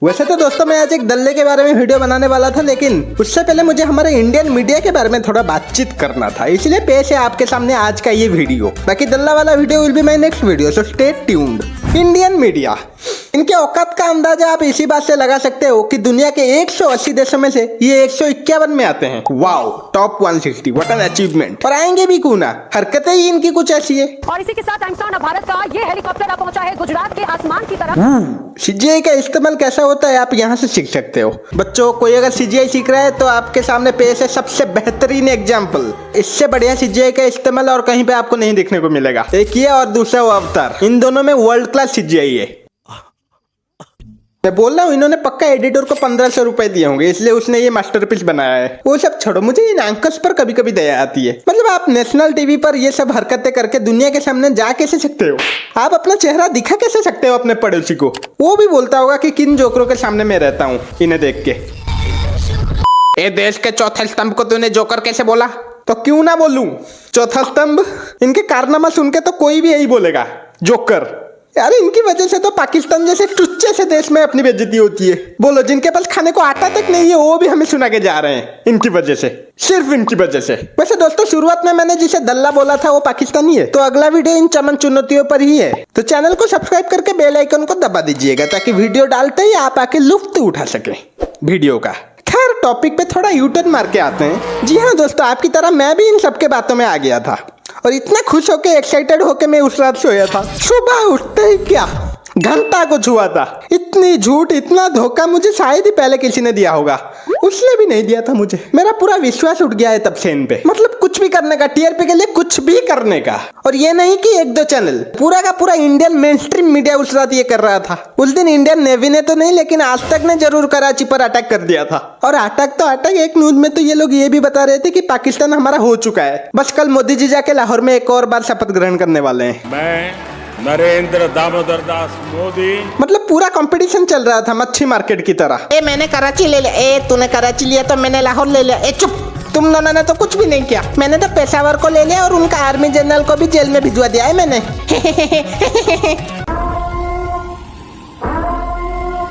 वैसे तो दोस्तों मैं आज एक दल्ले के बारे में वीडियो बनाने वाला था, लेकिन उससे पहले मुझे हमारे इंडियन मीडिया के बारे में थोड़ा बातचीत करना था, इसलिए पेश है आपके सामने आज का ये वीडियो। बाकी दल्ला वाला video will be my next video, so stay tuned. Indian media, इनके औकात का अंदाजा आप इसी बात से लगा सकते हो कि दुनिया के 180 देशों में से ये 151 में आते हैं। Wow, top 160, what an achievement. और आएंगे भी क्यों ना, हरकतें ही इनकी कुछ ऐसी है। और इसी के साथ टाइम्स भारत का ये हेलीकॉप्टर अब पहुंचा है गुजरात के आसमान की तरफ। सीजीआई का इस्तेमाल कैसा होता है आप यहाँ से सीख सकते हो। बच्चों, कोई अगर सीजीआई सीख रहा है तो आपके सामने पेश है सबसे बेहतरीन एग्जाम्पल। इससे बढ़िया सीजीआई का इस्तेमाल और कहीं पे आपको नहीं देखने को मिलेगा। एक ये और दूसरा वो अवतार, इन दोनों में वर्ल्ड क्लास सीजीआई है। मैं बोल रहा हूँ इन्होंने पक्का एडिटर को 1500 रुपए दिए होंगे, इसलिए उसने ये मास्टरपीस बनाया है। वो सब छोड़ो, मुझे इन एंकर्स पर कभी कभी दया आती है। मतलब आप नेशनल टीवी पर ये सब हरकतें करके दुनिया के सामने जा कैसे सकते हो? आप अपना चेहरा दिखा कैसे सकते हो अपने पड़ोसी को? वो भी बोलता होगा कि किन जोकरों के सामने मैं रहता हूँ इन्हें देख के। ए देश के चौथे स्तंभ को तूने जोकर कैसे बोला? तो क्यों ना बोलूं चौथा स्तंभ? इनके कारनामा सुन के तो कोई भी यही बोलेगा, जोकर। यार इनकी वजह से तो पाकिस्तान जैसे टुच्चे से देश में अपनी बेइज्जती होती है। बोलो, जिनके पास खाने को आटा तक नहीं है वो भी हमें सुना के जा रहे हैं इनकी वजह से, सिर्फ इनकी वजह से। वैसे दोस्तों, शुरुआत में मैंने जिसे दल्ला बोला था वो पाकिस्तानी है, तो अगला वीडियो इन चमन चुनौतियों पर ही है। तो चैनल को सब्सक्राइब करके बेल आइकन को दबा दीजिएगा ताकि वीडियो डालते ही आप आके लुत्फ उठा सके वीडियो का। खैर, टॉपिक पे थोड़ा यूटर्न मार के आते हैं। जी हाँ दोस्तों, आपकी तरह मैं भी इन सबके बातों में आ गया था और इतना खुश होके, एक्साइटेड होके मैं उस रात सोया था। सुबह उठते ही क्या घंटा को छुआ था। इतनी झूठ, इतना धोखा मुझे शायद ही पहले किसी ने दिया होगा। उसने भी नहीं दिया था मुझे। मेरा पूरा विश्वास उठ गया है तब से इन पे। मतलब कुछ भी करने का, टीआरपी के लिए कुछ भी करने का। और ये नहीं कि एक दो चैनल, पूरा का पूरा इंडियन मेन स्ट्रीम मीडिया उस रात ये कर रहा था। उस दिन इंडियन नेवी ने तो नहीं, लेकिन आज तक ने जरूर कराची पर अटैक कर दिया था। और अटैक तो अटैक, एक न्यूज में तो ये लोग ये भी बता रहे थे कि पाकिस्तान हमारा हो चुका है। बस कल मोदी जी जाके लाहौर में एक और बार शपथ ग्रहण करने वाले हैं। मैं नरेंद्र दामोदर दास मोदी। मतलब पूरा कंपटीशन चल रहा था मच्छी मार्केट की तरह। ए मैंने कराची ले लिया, ए तूने कराची लिया तो मैंने लाहौर ले लिया। ए चुप, तुम दोनों ने तो कुछ भी नहीं किया। मैंने तो पेशावर को ले लिया और उनका आर्मी जनरल को भी जेल में भिजवा दिया है मैंने।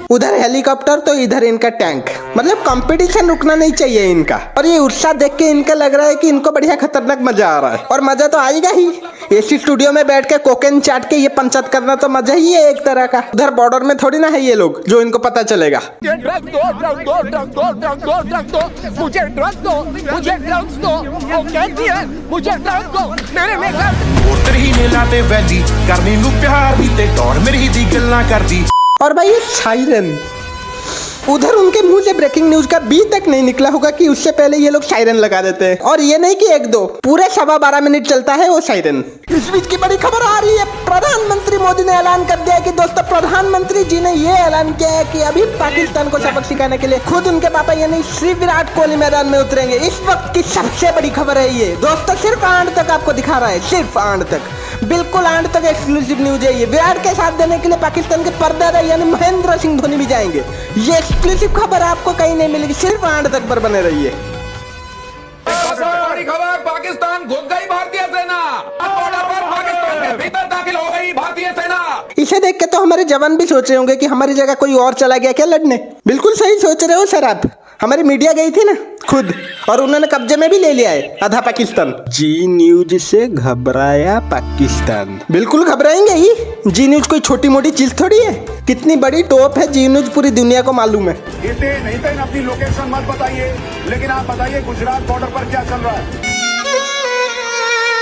उधर हेलीकॉप्टर तो इधर इनका टैंक। मतलब कंपटीशन रुकना नहीं चाहिए इनका। और ये उत्साह देख के इनका लग रहा है कि इनको बढ़िया खतरनाक मजा आ रहा है। और मजा तो आएगा ही। एसी स्टूडियो में बैठ के कोकेन चाट के ये पंचायत करना तो मजा ही है एक तरह का। उधर बॉर्डर में थोड़ी ना है ये लोग जो इनको पता चलेगा। मुझे ड्रग दो मेरे उतर ही मेला ते वैली करनी नू प्यार दी ते दौड़ मेरी दी गल्लां करदी। और भाई ये सायरन, उधर उनके मुंह से ब्रेकिंग न्यूज का बी तक नहीं निकला होगा कि उससे पहले ये लोग सायरन लगा देते हैं। और ये नहीं कि एक दो, पूरे 12.25 मिनट चलता है वो सायरन। इस बीच की बड़ी खबर आ रही है, प्रधानमंत्री मोदी ने ऐलान कर दिया है कि दोस्तों, प्रधानमंत्री जी ने ये ऐलान किया है कि अभी पाकिस्तान को सबक सिखाने के लिए खुद उनके पापा यानी श्री विराट कोहली मैदान में उतरेंगे। इस वक्त की सबसे बड़ी खबर है ये दोस्तों। सिर्फ आंड तक आपको दिखा रहा है, सिर्फ आंड तक, बिल्कुल आंड तक एक्सक्लूसिव न्यूज है ये। विराट के साथ देने के लिए पाकिस्तान के पर्दादा यानी महेंद्र सिंह धोनी भी जाएंगे। ये एक्सक्लूसिव खबर आपको कहीं नहीं मिलेगी, सिर्फ आंड तक पर बने रहिए। बड़ी खबर, पाकिस्तान घुस गई भारतीय सेना। बॉर्डर पर पाकिस्तान के भीतर दाखिल हो गई भारतीय सेना। इसे देख के तो हमारे जवान भी सोच रहे होंगे कि हमारी जगह कोई और चला गया क्या लड़ने। बिल्कुल सही सोच रहे हो सर आप। हमारी मीडिया गई थी ना खुद, और उन्होंने कब्जे में भी ले लिया है आधा पाकिस्तान। जी न्यूज से घबराया पाकिस्तान। बिल्कुल घबराएंगे ही। जी न्यूज कोई छोटी मोटी चीज थोड़ी है। कितनी बड़ी टॉप है जी न्यूज, पूरी दुनिया को मालूम है। इसे नहीं तो अपनी लोकेशन मत बताइए, लेकिन आप बताइए गुजरात बॉर्डर पर क्या चल रहा है।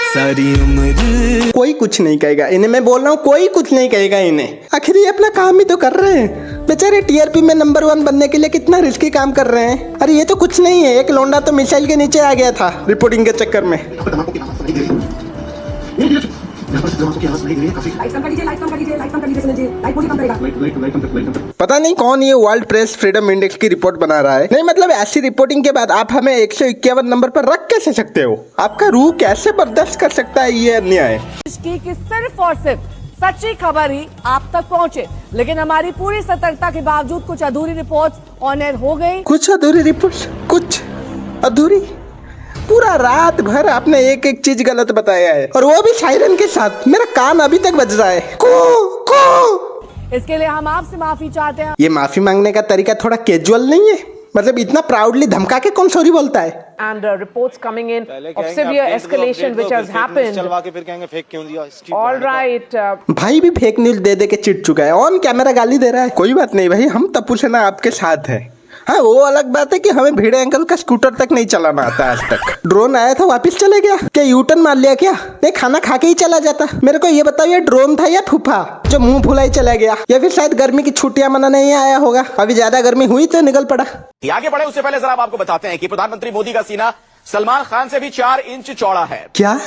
सारी उम्र कोई कुछ नहीं कहेगा इन्हें, मैं बोल रहा हूँ कोई कुछ नहीं कहेगा इन्हें। आखिर ये अपना काम ही तो कर रहे हैं। बेचारे टीआरपी में नंबर 1 बनने के लिए कितना रिस्की काम कर रहे हैं। अरे ये तो कुछ नहीं है, एक लौंडा तो मिसाइल के नीचे आ गया था रिपोर्टिंग के चक्कर में। पता नहीं कौन ये वर्ल्ड प्रेस फ्रीडम इंडेक्स की रिपोर्ट बना रहा है। नहीं मतलब ऐसी रिपोर्टिंग के बाद आप हमें 151 नंबर पर रख कैसे सकते हो? आपका रूह कैसे बर्दाश्त कर सकता है ये अन्याय? कि सिर्फ और सिर्फ सच्ची खबर ही आप तक पहुंचे, लेकिन हमारी पूरी सतर्कता के बावजूद कुछ अधूरी रिपोर्ट्स ऑन एयर हो गई। कुछ अधूरी रिपोर्ट्स? कुछ अधूरी? पूरा रात भर आपने एक एक चीज गलत बताया है, और वो भी सायरन के साथ। मेरा कान अभी तक बज रहा है, को इसके लिए हम आपसे माफी चाहते हैं। ये माफी मांगने का तरीका थोड़ा कैजुअल नहीं है? मतलब इतना प्राउडली धमका के कौन सॉरी बोलता है? And reports coming in of severe escalation which has happened. चलवा के फिर कहेंगे फेक क्यों दिया? All right. भाई भी फेक न्यूज दे दे के चिढ़ चुका है, ऑन कैमरा गाली दे रहा है। कोई बात नहीं भाई, हम तप्पू सेना आपके साथ है। हाँ, वो अलग बात है कि हमें भिड़े अंकल का स्कूटर तक नहीं चलाना आता आज तक। ड्रोन आया था वापस चले गया क्या? यू टर्न मार लिया क्या? नहीं, खाना खा के ही चला जाता। मेरे को ये बताओ, ये ड्रोन था या फूफा जो मुंह फुलाई चला गया, या फिर शायद गर्मी की छुट्टियां मनाने नहीं आया होगा? अभी ज्यादा गर्मी हुई तो निकल पड़ा। आगे बढ़े उससे पहले जरा आपको बताते हैं कि प्रधानमंत्री मोदी का सीना सलमान खान से भी 4 इंच चौड़ा है। क्या?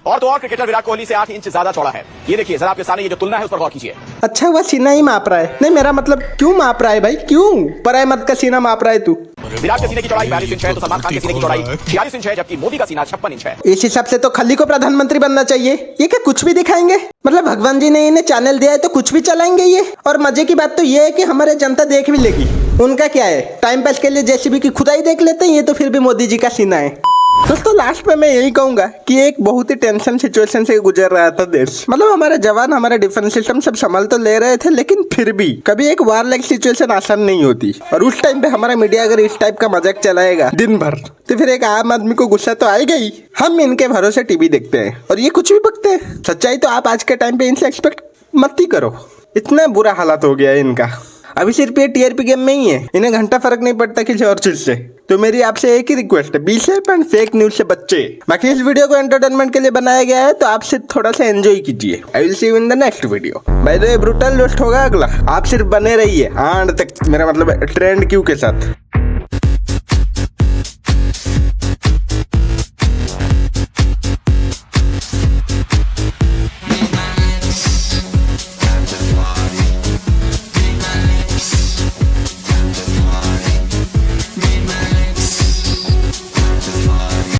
और तो और क्रिकेटर विराट कोहली से 8 इंच ज्यादा चौड़ा है। ये देखिए जरा आपके सामने ये जो तुलना है उस पर गौर कीजिए। अच्छा, वह सीना ही माप रहा है? नहीं, मेरा मतलब क्यों माप रहा है भाई? क्यों पराए मत का सीना माप रहा है तू? विराट के सीने की चौड़ाई 42 इंच है तो सलमान खान के सीने की चौड़ाई 46 इंच है, जबकि मोदी का सीना 56 इंच है। इस हिसाब से तो खली को प्रधानमंत्री बनना चाहिए। ये क्या कुछ भी दिखाएंगे? मतलब भगवान जी ने इन्हें चैनल दिया है तो कुछ भी चलाएंगे ये। और मजे की बात तो ये है कि हमारे जनता देख भी लेगी। उनका क्या है, टाइम पास के लिए जेसीबी की खुदाई देख लेते हैं, ये तो फिर भी मोदी जी का सीना है। दोस्तों, लास्ट में मैं यही कहूंगा कि एक बहुत ही टेंशन सिचुएशन से गुजर रहा था देश। मतलब हमारे जवान, हमारा डिफेंस सिस्टम सब संभाल तो ले रहे थे, लेकिन फिर भी कभी एक वार लाइक सिचुएशन आसान नहीं होती। और उस टाइम पे हमारा मीडिया अगर इस टाइप का मजाक चलाएगा दिन भर, तो फिर एक आम आदमी को गुस्सा तो आएगा ही। हम इनके भरोसे टीवी देखते हैं और ये कुछ भी बकते हैं। सच्चाई तो आप आज के टाइम पे इनसे एक्सपेक्ट मत ही करो। इतना बुरा हालात हो गया है इनका। अभी सिर्फ ये टीआरपी गेम में ही है, इन्हें घंटा फर्क नहीं पड़ता किसी और चीज से। तो मेरी आपसे एक ही रिक्वेस्ट है, बीसेप एंड फेक न्यूज से बच्चे। बाकी इस वीडियो को एंटरटेनमेंट के लिए बनाया गया है, तो आप सिर्फ थोड़ा सा एंजॉय कीजिए। I will see you in the next video. By the way, brutal roast होगा अगला। आप सिर्फ बने रहिए अंत तक, मेरा मतलब ट्रेंड क्यू के साथ।